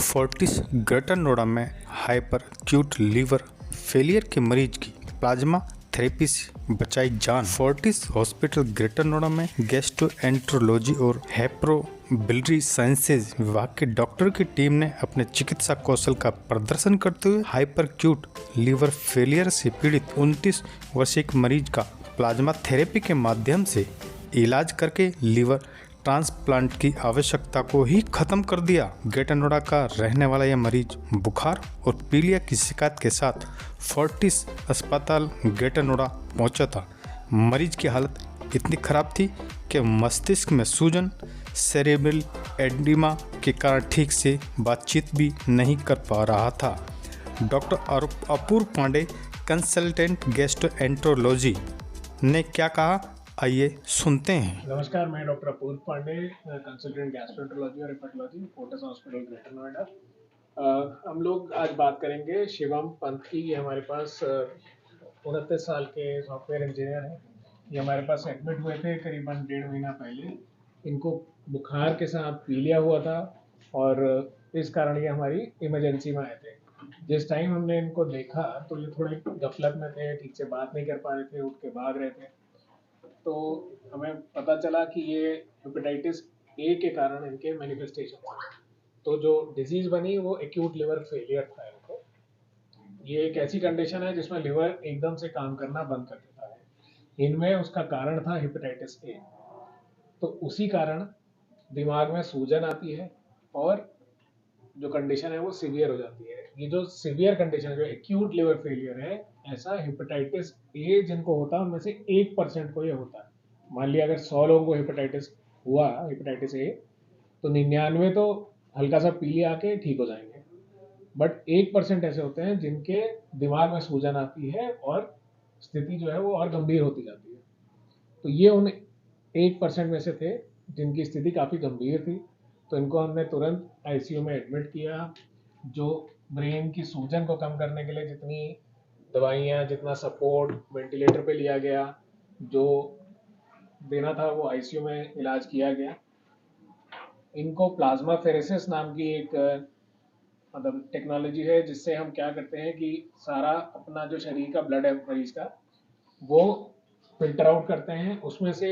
Fortis greater Noida में hyper acute liver failure के मरीज की प्लाज्मा थेरेपी से बचाई जान। फोर्टिस हॉस्पिटल ग्रेटर नोएडा में गैस्ट्रोएंट्रोलॉजी और हेप्रोबिलियरी साइंसेज विभाग के डॉक्टर की टीम ने अपने चिकित्सा कौशल का प्रदर्शन करते हुए हाइपर एक्यूट लीवर फेलियर से पीड़ित 29 वर्षीय मरीज का प्लाज्मा थेरेपी के माध्यम से इलाज करके लीवर ट्रांसप्लांट की आवश्यकता को ही खत्म कर दिया। ग्रेटर नोएडा का रहने वाला यह मरीज बुखार और पीलिया की शिकायत के साथ फोर्टिस अस्पताल ग्रेटर नोएडा पहुंचा था। मरीज की हालत इतनी खराब थी कि मस्तिष्क में सूजन, सेरेब्रल एडिमा के कारण ठीक से बातचीत भी नहीं कर पा रहा था। डॉक्टर अपूर्व पांडे, कंसल्टेंट गैस्ट्रोएंट्रोलॉजी ने क्या कहा, आइए सुनते हैं। नमस्कार, मैं डॉक्टर अपूर्व पांडे, कंसल्टेंट गैस्ट्रोएंट्रोलॉजी और hepatology, Fortis hospital greater Noida. हम लोग आज बात करेंगे शिवम पंत की। ये हमारे पास 29 साल के सॉफ्टवेयर इंजीनियर हैं। ये हमारे पास एडमिट हुए थे करीबन 1.5 महीना पहले। इनको बुखार के साथ पीलिया हुआ था और इस कारण ये हमारी इमरजेंसी में आए थे। जिस टाइम हमने इनको देखा तो ये थोड़े गफलत में थे, ठीक से बात नहीं कर पा रहे थे, उठ के भाग रहे थे। तो हमें पता चला कि ये हेपेटाइटिस ए के कारण इनके मैनिफेस्टेशन। तो जो डिजीज बनी वो एक्यूट लिवर फेलियर था इनको। ये एक ऐसी कंडीशन है जिसमें लिवर एकदम से काम करना बंद कर देता है। इनमें उसका कारण था हेपेटाइटिस ए। तो उसी कारण दिमाग में सूजन आती है और जो कंडीशन है वो सीवियर हो जाती है। ये जो सीवियर कंडीशन है, जो एक्यूट लिवर फेलियर है, ऐसा हेपेटाइटिस ए जिनको होता है उनमें से 1% को ये होता है। मान लिया अगर 100 लोगों को हेपेटाइटिस हुआ, हेपेटाइटिस ए, तो 99 तो हल्का सा पीली आके ठीक हो जाएंगे, बट 1% ऐसे होते हैं जिनके दिमाग में सूजन आती है और स्थिति जो है वो और गंभीर होती जाती है। तो ये उन 1% में से थे जिनकी स्थिति काफ़ी गंभीर थी। तो इनको हमने तुरंत आईसीयू में एडमिट किया। जो ब्रेन की सूजन को कम करने के लिए जितनी दवाइयाँ, जितना सपोर्ट वेंटिलेटर पे लिया गया, जो देना था वो आईसीयू में इलाज किया गया। इनको प्लाज्मा फेरेसिस नाम की एक मतलब टेक्नोलॉजी है, जिससे हम क्या करते हैं कि सारा अपना जो शरीर का ब्लड है मरीज का, वो फिल्टर आउट करते हैं। उसमें से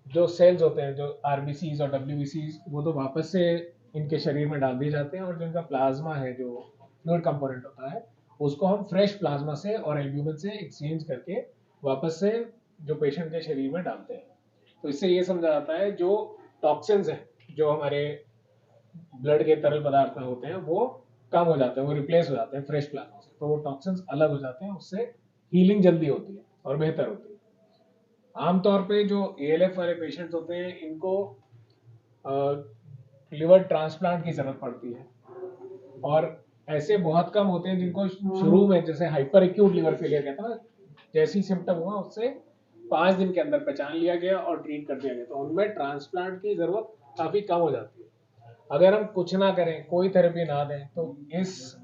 जो सेल्स होते हैं, जो आरबीसीज और डब्ल्यूबीसीज, वो तो वापस से इनके शरीर में डाल दिए जाते हैं, और जो इनका प्लाज्मा है, जो फ्लूइड कंपोनेंट होता है, उसको हम फ्रेश प्लाज्मा से और एल्ब्यूमिन से एक्सचेंज करके वापस से जो पेशेंट के शरीर में डालते हैं। तो इससे ये समझा जाता है जो टॉक्सिन्स हैं जो हमारे ब्लड के तरल पदार्थ में होते हैं वो कम हो जाते हैं, वो रिप्लेस हो जाते हैं फ्रेश प्लाज्मा से। तो वो टॉक्सिन्स अलग हो जाते हैं, उससे हीलिंग जल्दी होती है और बेहतर होती है। आमतौर पे जो एएलएफ वाले पेशेंट्स होते हैं, इनको लिवर ट्रांसप्लांट की जरूरत पड़ती है, और ऐसे बहुत कम होते हैं जिनको शुरू में, जैसे हाइपर एक्यूट लिवर फेलियर कहता है ना, जैसी सिम्टम हुआ उससे 5 दिन के अंदर पहचान लिया गया और ट्रीट कर दिया गया, तो उनमें ट्रांसप्लांट की जरूरत काफी कम हो जाती है। अगर हम कुछ ना करें, कोई थेरेपी ना दें, तो इस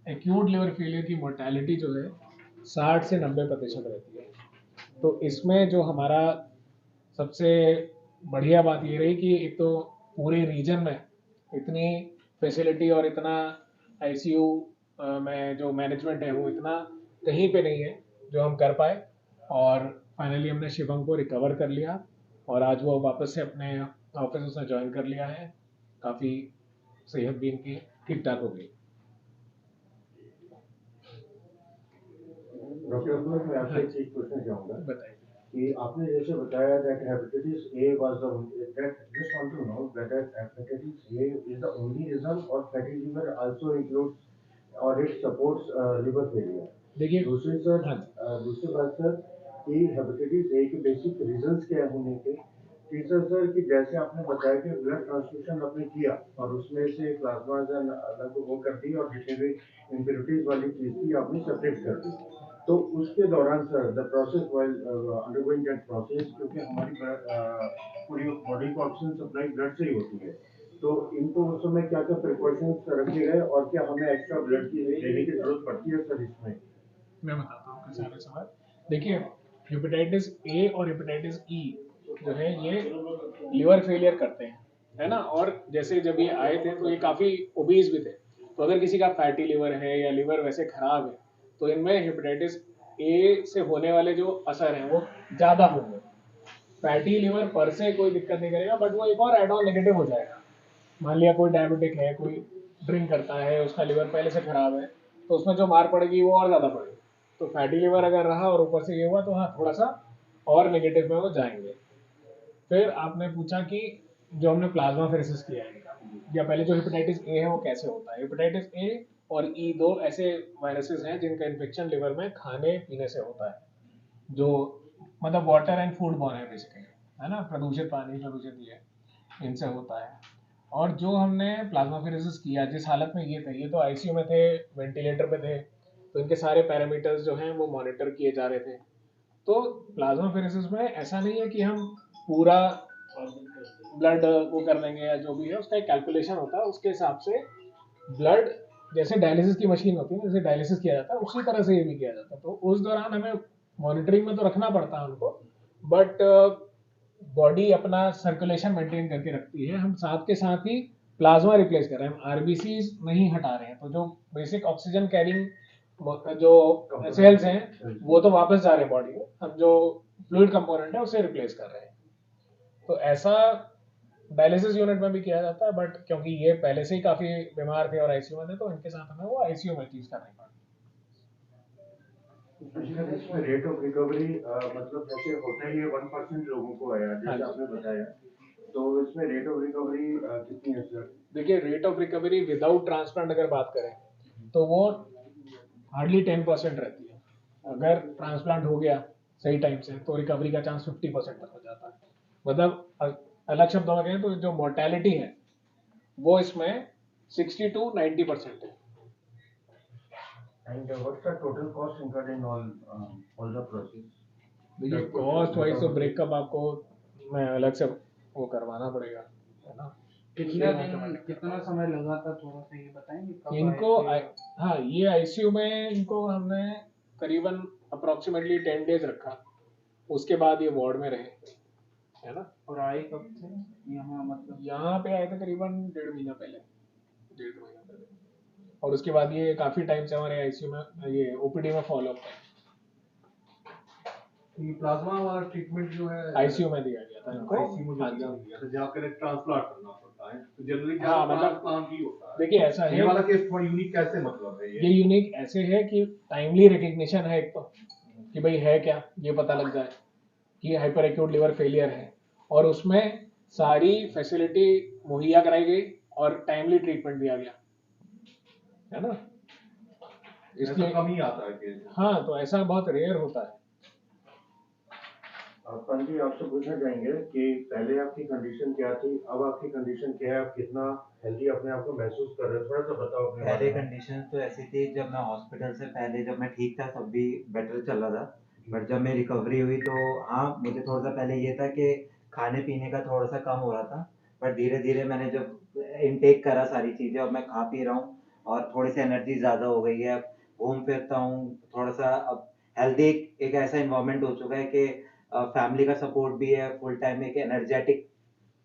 एक्यूट लिवर फेलियर की मोर्टेलिटी जो है 60 से 90% रहती है। तो इसमें जो हमारा सबसे बढ़िया बात ये रही कि एक तो पूरे रीजन में इतनी फैसिलिटी और इतना आईसीयू में जो मैनेजमेंट है वो इतना कहीं पे नहीं है जो हम कर पाए। और फाइनली हमने शिवम को रिकवर कर लिया और आज वो वापस से अपने ऑफिस उसने ज्वाइन कर लिया है। काफ़ी सेहत भी इनकी ठीक ठाक हो गई। डॉक्टर अब्दुल, मैं आपसे एक चीज पूछना चाहूँगा बताइए कि आपने जैसे बताया that hepatitis A was the that just want to know that hepatitis A is the only reason और फैटी लिवर आल्सो इंक्लूड्स और इट सपोर्ट्स लिवर फेलियर। देखिए, दूसरी सर, हाँ, दूसरी बात सर कि हेपेटाइटिस ए के बेसिक रीजंस क्या होने के। तीसरा सर कि जैसे आपने बताया कि ब्लड ट्रांसफ्यूजन आपने किया और उसमें से प्लाज्मा अलग वो कर दी और जितने भी इम्प्योरिटीज वाली चीज थी आपने सेपरेट कर दी। तो उसके दौरान sir the process while undergoing that process, क्योंकि हमारी पूरी बॉडी को ऑक्सीजन सप्लाई ब्लड से ही होती है, तो इनको उस समय क्या क्या प्रिकॉशंस रखे गए और क्या हमें एक्स्ट्रा ब्लड की लेने की जरूरत पड़ती है सर इसमें? मैं बताता हूँ आपके सारे सवाल। देखिए, हेपेटाइटिस ए और हेपेटाइटिस ई जो है ये लिवर फेलियर करते हैं, है ना। और जैसे जब ये आए थे तो ये काफ़ी ओबीज भी थे, तो अगर किसी का फैटी लिवर है या लिवर वैसे खराब है तो इनमें हेपेटाइटिस ए से होने वाले जो असर हैं वो ज़्यादा होंगे। फैटी लिवर पर से कोई दिक्कत नहीं करेगा, बट वो एक और एड ऑन नेगेटिव हो जाएगा। मान लिया कोई डायबिटिक है, कोई ड्रिंक करता है, उसका लिवर पहले से खराब है, तो उसमें जो मार पड़ेगी वो और ज़्यादा पड़ेगी। तो फैटी लिवर अगर रहा और ऊपर से ये हुआ तो हाँ थोड़ा सा और नेगेटिव में वो जाएंगे। फिर आपने पूछा कि जो हमने प्लाज्मा फेरेसिस किया है या पहले जो हेपेटाइटिस ए है वो कैसे होता है। हेपेटाइटिस ए और ई दो ऐसे वायरसेस हैं जिनका इन्फेक्शन लिवर में खाने पीने से होता है, जो मतलब वाटर एंड फूड बॉर्न है बेसिकली, है ना, प्रदूषित पानी, प्रदूषित ये, इनसे होता है। और जो हमने प्लाज्मा फेरेसिस किया जिस हालत में ये तो आईसीयू में थे, वेंटिलेटर पे थे, तो इनके सारे पैरामीटर्स जो हैं वो मॉनिटर किए जा रहे थे। तो प्लाज्मा फेरेसिस में ऐसा नहीं है कि हम पूरा ब्लड वो कर देंगे या जो भी है, उसका एक कैलकुलेशन होता है, उसके हिसाब से ब्लड जैसे डायलिसिस की मशीन होती है जैसे डायलिसिस किया जाता है उसी तरह से ये भी किया जाता है। तो उस दौरान हमें मॉनिटरिंग में तो रखना पड़ता है उनको, बट बॉडी अपना सर्कुलेशन मेंटेन करके रखती है। हम साथ के साथ ही प्लाज्मा रिप्लेस कर रहे हैं, हम आरबीसी नहीं हटा रहे हैं। तो जो बेसिक ऑक्सीजन कैरिंग जो सेल्स हैं वो तो वापस जा रहे हैं बॉडी में, हम जो फ्लूइड कंपोनेंट है उसे रिप्लेस कर रहे हैं। तो ऐसा डायलिसिस यूनिट में भी किया जाता है, बट क्योंकि ये पहले से ही काफी बीमार थे और आईसीयू में थे तो इनके साथ हमें वो आईसीयू में चीज करनी पड़ी। इसमें रेट ऑफ रिकवरी मतलब जैसे होता ही है 1% लोगों को आया जैसे आपने बताया, तो इसमें रेट ऑफ रिकवरी कितनी है सर? देखिए rate of recovery without transplant अगर बात करें तो वो हार्डली 10% रहती है। अगर ट्रांसप्लांट हो गया सही टाइम से तो रिकवरी का चांस 50% तक हो जाता है। मतलब अलग शब्दों में कहें तो जो मोर्टेलिटी है वो इसमें 60 to 90% है। And what's the total cost incurred in all the process? देखिए कॉस्ट वाइज तो ब्रेकअप आपको मैं अलग से वो करवाना पड़ेगा, है ना। कितना समय लगा था थोड़ा सा ये बताएंगे कब इनको आए थे? हाँ ये आईसीयू में इनको हमने करीबन अप्रोक्सीमेटली 10 डेज रखा, उसके बाद ये वार्ड में रहे, है ना। और आए कब थे यहाँ, मतलब यहाँ पे आए थे करीबन 1.5 महीना पहले, 1.5 महीना पहले। और उसके बाद ये काफी टाइम से हमारे आईसीयू में ये ओपीडी में फॉलो अप है। ये प्लाज्मा वाला ट्रीटमेंट जो है आईसीयू में दिया गया था इनको। आईसीयू में हाँ दिया जी। गया था जहाँ पे ट्रांसप्लांट करना पड़ता है, तो जनरली हाँ, मतलब ट्रांसप्लांट ही होता है। देखिए ऐसा ये है, वाला केस थोड़ा यूनिक कैसे मतलब है ये यूनिक ऐसे है कि टाइमली रिकग्निशन है एक तो, कि भाई है क्या ये पता लग जाए कि हाइपर एक्यूट लिवर फेलियर है, और उसमें सारी फैसिलिटी मुहैया कराई गई और टाइमली ट्रीटमेंट दिया गया, है ना। इसलिए कम ही आता है केस। हाँ तो ऐसा बहुत रेयर होता है। पंत जी आपसे पूछना चाहेंगे कि पहले आपकी कंडीशन क्या थी, अब आपकी कंडीशन क्या है, आप कितना हेल्दी अपने आप को महसूस कर रहे हैं, थोड़ा सा बताओ अपने पहले कंडीशन तो ऐसी थी, जब मैं हॉस्पिटल से पहले जब मैं ठीक था तब भी बेटर चल रहा था, बट जब मेरी रिकवरी हुई तो हाँ मुझे थोड़ा सा पहले ये था कि खाने पीने का थोड़ा सा कम हो रहा था, बट धीरे धीरे मैंने जब इनटेक करा सारी चीज़ें और मैं खा पी रहा हूँ और थोड़ी सी एनर्जी ज़्यादा हो गई है, घूम फिरता हूँ थोड़ा सा, अब हेल्दी एक ऐसा इन्वायरमेंट हो चुका है कि फैमिली का सपोर्ट भी है, फुल टाइम एक एनर्जेटिक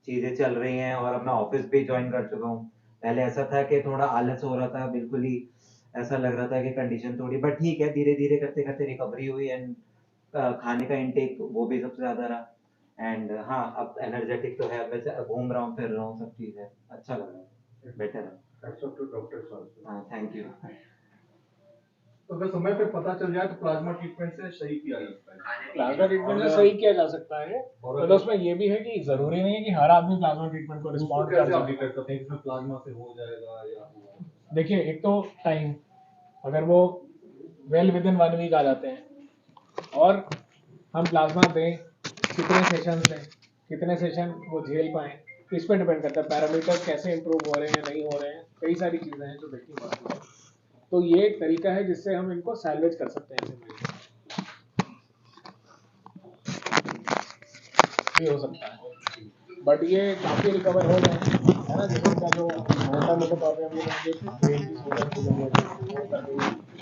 चीज़ें चल रही हैं और अब मैं ऑफिस भी ज्वाइन कर चुका हूँ। पहले ऐसा था कि थोड़ा आलस हो रहा था, बिल्कुल ही ऐसा लग रहा था कि कंडीशन थोड़ी, बट ठीक है धीरे धीरे करते करते रिकवरी हुई एंड खाने का इंटेक वो भी सबसे ज़्यादा रहा एंड हाँ अब एनर्जेटिक तो है, वैसे घूम रहा हूँ फिर रहा हूँ, सब चीज़ है, अच्छा लग रहा है, बेटर है। हाँ थैंक यू। तो अगर समय पे पता चल जाए तो प्लाज्मा ट्रीटमेंट से सही किया जा सकता है। प्लाज्मा ट्रीटमेंट से सही किया जा सकता है, तो उसमें ये भी है कि जरूरी नहीं है कि हर आदमी प्लाज्मा ट्रीटमेंट को रिस्पॉन्ड कर कैसे आप जाए। डिटेक्ट करते हैं इसमें प्लाज्मा से हो जाएगा या देखिए एक तो टाइम, अगर वो वेल विद इन 1 वीक आ जाते हैं और हम प्लाज्मा दें, कितने सेशन दें, कितने सेशन वो झेल पाएँ, इस पर डिपेंड करता है। पैरामीटर्स कैसे इंप्रूव हो रहे हैं नहीं हो रहे हैं, कई सारी चीज़ें हैं जो देखनी पड़ती है। तो ये एक तरीका है जिससे हम इनको सैल्वेज कर सकते हैं, ये हो सकता है, बट ये काफी रिकवर हो गए है ना। जैसे इनका जो मोटा मोटा प्रॉब्लम ये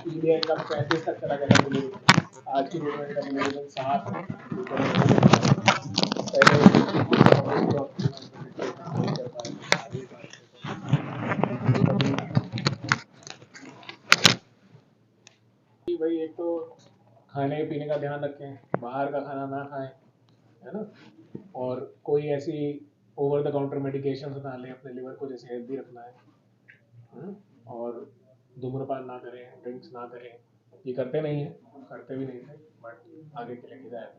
इंडिया का 35 तक चला गया था, आज की डेट में इनका डिलीवरी 7 पहले भाई एक तो खाने पीने का ध्यान रखें, बाहर का खाना ना खाएं, है ना, और कोई ऐसी ओवर द काउंटर मेडिकेशन ना लें अपने लिवर को, जैसे हेल्दी रखना है, और धूम्रपान ना करें, ड्रिंक्स ना करें। ये करते नहीं हैं, करते भी नहीं थे, बट आगे के लिए हिदायत